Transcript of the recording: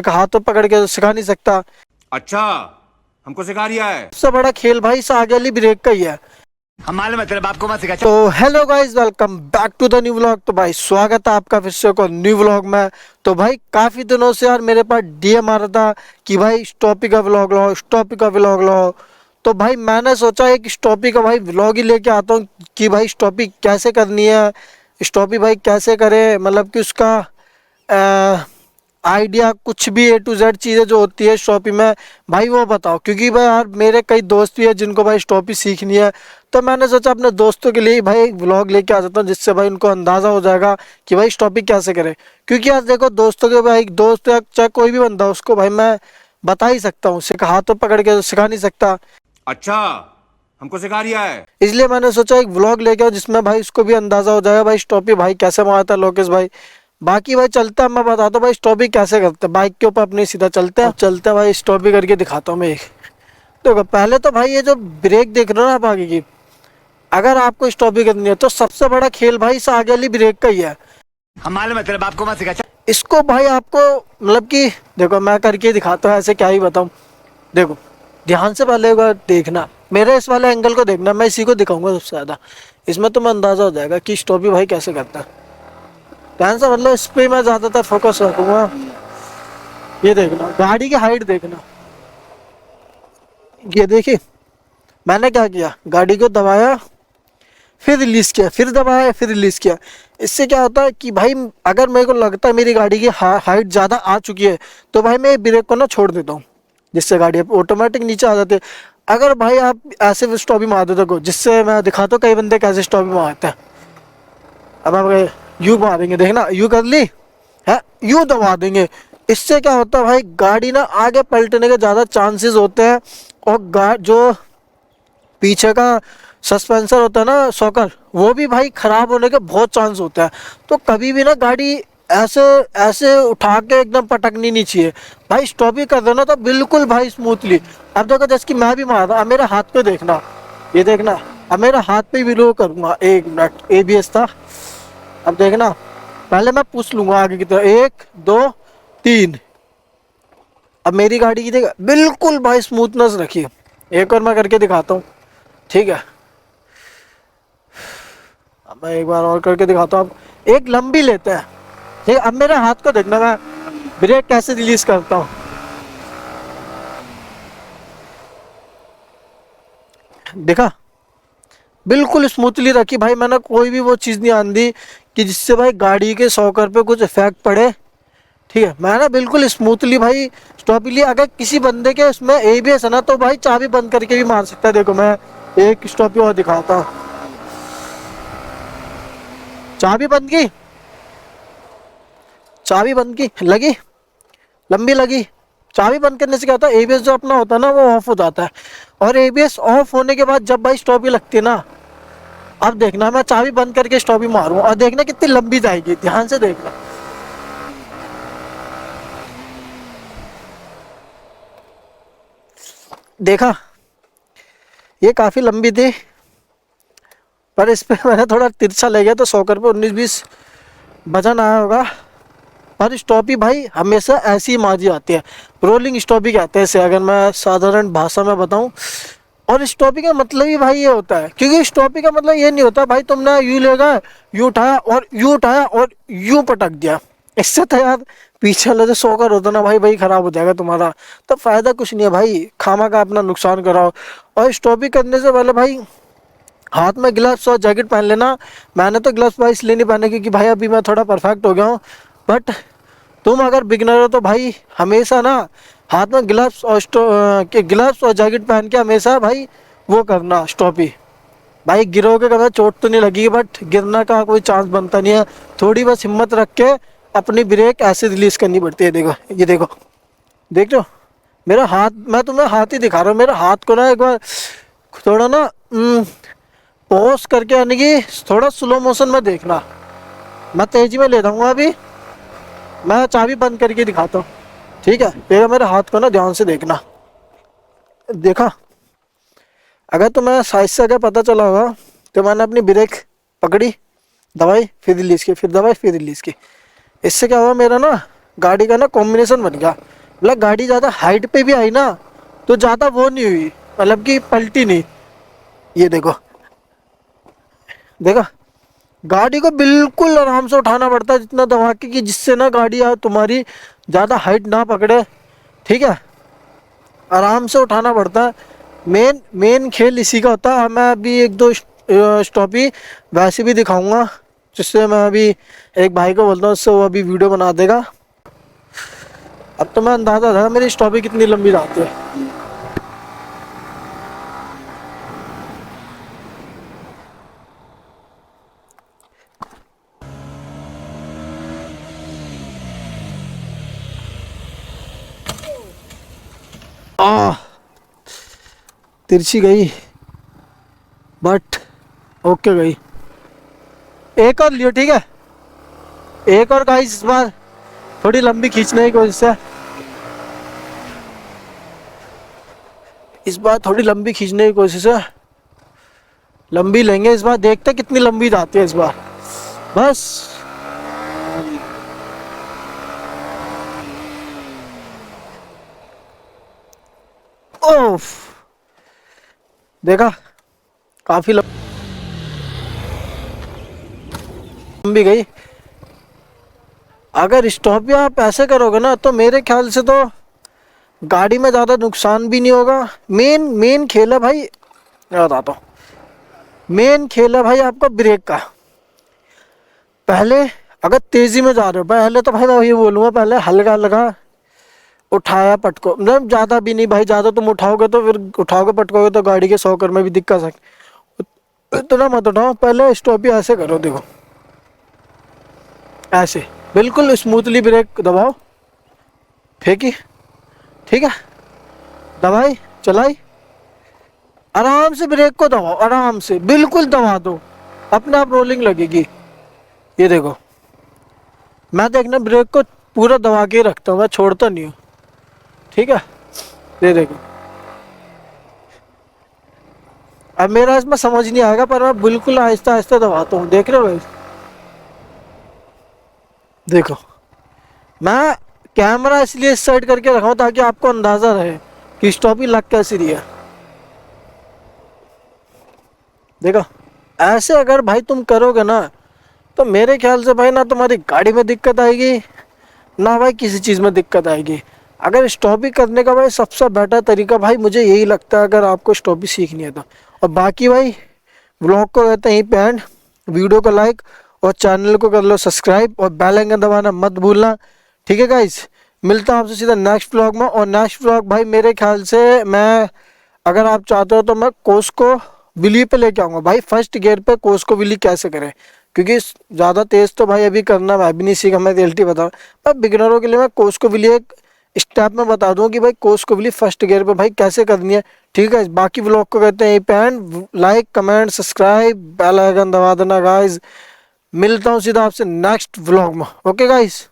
एक हाथ तो पकड़ के सिखा नहीं सकता। अच्छा, हमको सिखा रिया है। सबसे बड़ा खेल भाई इस आगे वाली ब्रेक का ही है। हमारे मतलब आपको मत सिखा। तो hello guys, welcome back to the new vlog. तो भाई स्वागत है आपका फिर से को न्यू व्लॉग में। तो भाई काफी दिनों से यार मेरे पास डीएम आ रहा था कि भाई इस टॉपिक का व्लॉग लो, इस टॉपिक का व्लॉग लो। तो भाई मैंने सोचा एक इस टॉपिक का भाई व्लॉग ही लेके आता हूँ कि भाई इस टॉपिक कैसे करनी है, इस टॉपिक भाई कैसे करें, मतलब कि उसका आइडिया कुछ भी ए टू जेड चीज़ें जो होती है शॉपिंग में भाई वो बताओ। क्योंकि भाई यार मेरे कई दोस्त भी है जिनको भाई टॉपिक सीखनी है। तो मैंने सोचा अपने दोस्तों के लिए ही भाई व्लॉग लेके आ जाता हूँ, जिससे भाई उनको अंदाज़ा हो जाएगा कि भाई इस टॉपिक कैसे करें। क्योंकि यार देखो, दोस्तों के भाई दोस्त या चाहे कोई भी बंदा उसको भाई मैं बता ही सकता हूँ, सिखा हाथ तो पकड़ के सिखा नहीं सकता। अच्छा, हमको सिखा रिया है। इसलिए मैंने सोचा एक व्लॉग लेके आओ जिसमें भाई उसको भी अंदाज़ा हो जाएगा भाई इस टॉपिक भाई कैसे मंगाता है लोकेश भाई। बाकी भाई चलता है, मैं बताता हूँ भाई स्टॉपिंग कैसे करते हैं। बाइक के ऊपर अपने सीधा चलते हैं भाई, स्टॉपिंग करके दिखाता हूँ मैं एक। देखो पहले तो भाई ये जो ब्रेक देख रहे हो ना आप आगे की, अगर आपको स्टॉपिंग करनी है तो सबसे बड़ा खेल भाई इस आगे वाली ब्रेक का ही है। हमारे मतलब आपको मत सिखा। इसको भाई आपको मतलब कि देखो मैं करके दिखाता हूँ, ऐसे क्या ही बताऊँ। देखो ध्यान से पहले एक बार देखना, मेरे इस वाले एंगल को देखना, मैं इसी को दिखाऊंगा सबसे ज़्यादा। इसमें तुम्हें अंदाज़ा हो जाएगा कि स्टॉपिंग भाई कैसे करता है। ध्यान से मतलब इस पे मैं ज़्यादातर फोकस रखूंगा। ये देखना, गाड़ी की हाइट देखना। ये देखिए मैंने क्या किया, गाड़ी को दबाया फिर रिलीज किया, फिर दबाया फिर रिलीज किया। इससे क्या होता है कि भाई अगर मेरे को लगता है मेरी गाड़ी की हाइट ज़्यादा आ चुकी है तो भाई मैं ब्रेक को ना छोड़ देता हूँ, जिससे गाड़ी ऑटोमेटिक नीचे आ जाती है। अगर भाई आप ऐसे स्टॉपिंग मार देते हो, जिससे मैं दिखाता हूँ कई बंदे कैसे स्टॉपिंग मारते हैं। अब आप यू मारेंगे, देखना यू कर ली है, यू दबा देंगे। इससे क्या होता है भाई गाड़ी ना आगे पलटने के ज़्यादा चांसेस होते हैं। और जो पीछे का सस्पेंसर होता है ना, शॉकर, वो भी भाई ख़राब होने के बहुत चांस होता है। तो कभी भी ना गाड़ी ऐसे ऐसे उठा के एकदम पटकनी नहीं चाहिए भाई। स्टॉप ही कर दो ना तो बिल्कुल भाई स्मूथली। अब देखो जैसे कि मैं भी मार रहा, अब मेरे हाथ पे देखना, ये देखना, अब मेरा हाथ पे भी लो करूँगा। एक मिनट, ABS था। अब देखना, पहले मैं पूछ लूंगा आगे की तरफ, 1 2 3। अब मेरी गाड़ी की देखा बिल्कुल भाई स्मूथनेस रखिए। एक और मैं करके दिखाता हूँ, ठीक है। अब मैं एक बार और करके दिखाता हूँ। अब एक लंबी लेते हैं, ठीक है। अब मेरे हाथ को देखना, मैं ब्रेक कैसे रिलीज करता हूँ। देखा बिल्कुल स्मूथली रखी भाई, मैंने कोई भी वो चीज़ नहीं आन दी कि जिससे भाई गाड़ी के शॉकर पे कुछ इफेक्ट पड़े, ठीक है। मैंने बिल्कुल स्मूथली भाई स्टॉप लिया। अगर किसी बंदे के उसमें ABS है ना तो भाई चाबी बंद करके भी मार सकता है। देखो मैं एक स्टॉप और दिखाता हूँ, चाबी बंद की, चाबी बंद की, लगी, लंबी लगी। चाबी बंद करने से क्या होता है, ABS जो अपना होता है ना वो ऑफ हो जाता है। और ABS ऑफ होने के बाद जब भाई स्टॉप लगती है ना, अब देखना मैं चाबी बंद करके स्टॉप मारूँ और देखना कितनी लंबी जाएगी। ध्यान से देखना, देखा ये काफ़ी लंबी थी, पर इस पे मैंने थोड़ा तिरछा ले गया तो शॉकर पे 19-20 वजन आया होगा। पर स्टॉपी भाई हमेशा ऐसी ही मारी आती है, रोलिंग स्टॉपी कहते हैं इसे अगर मैं साधारण भाषा में बताऊं। और स्टॉपी का मतलब ही भाई ये होता है, क्योंकि स्टॉपी का मतलब ये नहीं होता भाई तुमने यू ले गए, यू उठाया और यू उठाया और यू पटक दिया। इससे तो यार पीछे वाला जो शॉकर होता ना भाई खराब हो जाएगा तुम्हारा। तो फायदा कुछ नहीं है भाई, खामा का अपना नुकसान कराओ। और स्टॉपी करने से पहले भाई हाथ में ग्लव्स और जैकेट पहन लेना। मैंने तो ग्लव्स भाई इसलिए नहीं पहने क्योंकि भाई अभी मैं थोड़ा परफेक्ट हो गया हूँ। बट तुम अगर बिगनर हो तो भाई हमेशा ना हाथ में ग्लव्स और जैकेट पहन के हमेशा भाई वो करना स्टॉपी। भाई गिरोगे कभी, चोट तो नहीं लगेगी बट गिरना का कोई चांस बनता नहीं है। थोड़ी बस हिम्मत रख के अपनी ब्रेक ऐसे रिलीज करनी पड़ती है। देखो ये देखो, देख लो मेरा हाथ, मैं तुम्हें हाथ ही दिखा रहा हूँ। मेरा हाथ को ना एक बार थोड़ा ना पॉज करके, यानी कि थोड़ा स्लो मोशन में देखना। मैं तेजी में ले जाऊँगा, अभी मैं चाबी बंद करके दिखाता हूँ, ठीक है। फिर मेरे हाथ को ना ध्यान से देखना। देखा, अगर तुम्हें साइज से अगर पता चला होगा तो मैंने अपनी ब्रेक पकड़ी, दबाई फिर रिलीज की, फिर दबाई फिर रिलीज की। इससे क्या हुआ, मेरा ना गाड़ी का ना कॉम्बिनेशन बन गया। मतलब गाड़ी ज़्यादा हाइट पे भी आई ना तो ज़्यादा वो नहीं हुई, मतलब कि पलटी नहीं। ये देखो, देखा, गाड़ी को बिल्कुल आराम से उठाना पड़ता है जितना दबा के, कि जिससे ना गाड़ी तुम्हारी ज़्यादा हाइट ना पकड़े। ठीक है, आराम से उठाना पड़ता है। मेन मेन खेल इसी का होता है। मैं अभी एक दो स्टॉप ही वैसे भी दिखाऊंगा, जिससे मैं अभी एक भाई को बोलता हूँ, उससे वो अभी वीडियो बना देगा। अब तो मैं अंदाज़ा था मेरी स्टॉप ही कितनी लंबी जाती है। आ तिरछी गई, बट ओके गई। एक और लियो, ठीक है, एक और गाइस, इस बार थोड़ी लंबी खींचने की कोशिश है। इस बार थोड़ी लंबी खींचने की कोशिश है, लंबी लेंगे इस बार, देखते हैं कितनी लंबी जाती है इस बार। बस ओफ, देखा, काफी लंबी गई। अगर स्टॉप भी आप ऐसे करोगे ना तो मेरे ख्याल से तो गाड़ी में ज़्यादा नुकसान भी नहीं होगा। मेन मेन खेल है भाई, मैं बताता हूँ, मेन खेल है भाई आपका ब्रेक का। पहले अगर तेज़ी में जा रहे हो, पहले तो भाई मैं ये बोलूँगा, पहले हल्का हल्का उठाया पटको, मतलब ज़्यादा भी नहीं भाई, ज़्यादा तुम उठाओगे तो फिर उठाओगे पटकोगे तो गाड़ी के 100 में भी दिक्कत है। इतना मत उठाओ, पहले स्टॉप ही ऐसे करो, देखो ऐसे बिल्कुल स्मूथली ब्रेक दबाओ, फेंकी, ठीक है, दबाई, चलाई, आराम से ब्रेक को दबाओ, आराम से बिल्कुल दबा दो, अपने आप रोलिंग लगेगी। ये देखो, मैं देखना ब्रेक को पूरा दबा के रखता हूँ, मैं छोड़ता नहीं हूँ, ठीक है। ये देखो, अब मेरा इसमें समझ नहीं आएगा पर मैं बिल्कुल आहिस्ता आहिस्ता दबाता हूँ, देख रहे हो भाई, देखो। मैं कैमरा इसलिए इस साइड करके रखा हूँ ताकि आपको अंदाज़ा रहे कि स्टॉप ही लग कैसी रही है। देखो, ऐसे अगर भाई तुम करोगे ना तो मेरे ख्याल से भाई ना तुम्हारी गाड़ी में दिक्कत आएगी, ना भाई किसी चीज़ में दिक्कत आएगी। अगर स्टॉपी करने का भाई सबसे बेटर तरीका भाई मुझे यही लगता है, अगर आपको स्टॉपी सीखनी है तो। और बाकी भाई व्लॉग को रहते हैं यहीं पे एंड, वीडियो को लाइक और चैनल को कर लो सब्सक्राइब और बेल आइकन दबाना मत भूलना, ठीक है गाइस। मिलता हूँ आपसे सीधा नेक्स्ट व्लॉग में। और नेक्स्ट व्लॉग भाई मेरे ख्याल से मैं, अगर आप चाहते हो तो मैं कोस्को विली पे लेके आऊँगा भाई, फर्स्ट गियर पे कोस्को विली कैसे करें, क्योंकि ज़्यादा तेज़ तो भाई अभी करना मैं भी नहीं सीखा, मैं रियलिटी बता, पर बिगिनरों के लिए मैं कोस्को विली एक स्टेप में बता दूँ कि भाई कोस्को विली फर्स्ट गियर पे भाई कैसे करनी है, ठीक है। बाकी व्लॉग को कहते हैं यहीं पे end, like comment subscribe bell icon दबा देना गाइज। मिलता हूँ सीधा आपसे नेक्स्ट व्लॉग में, ओके गाइज।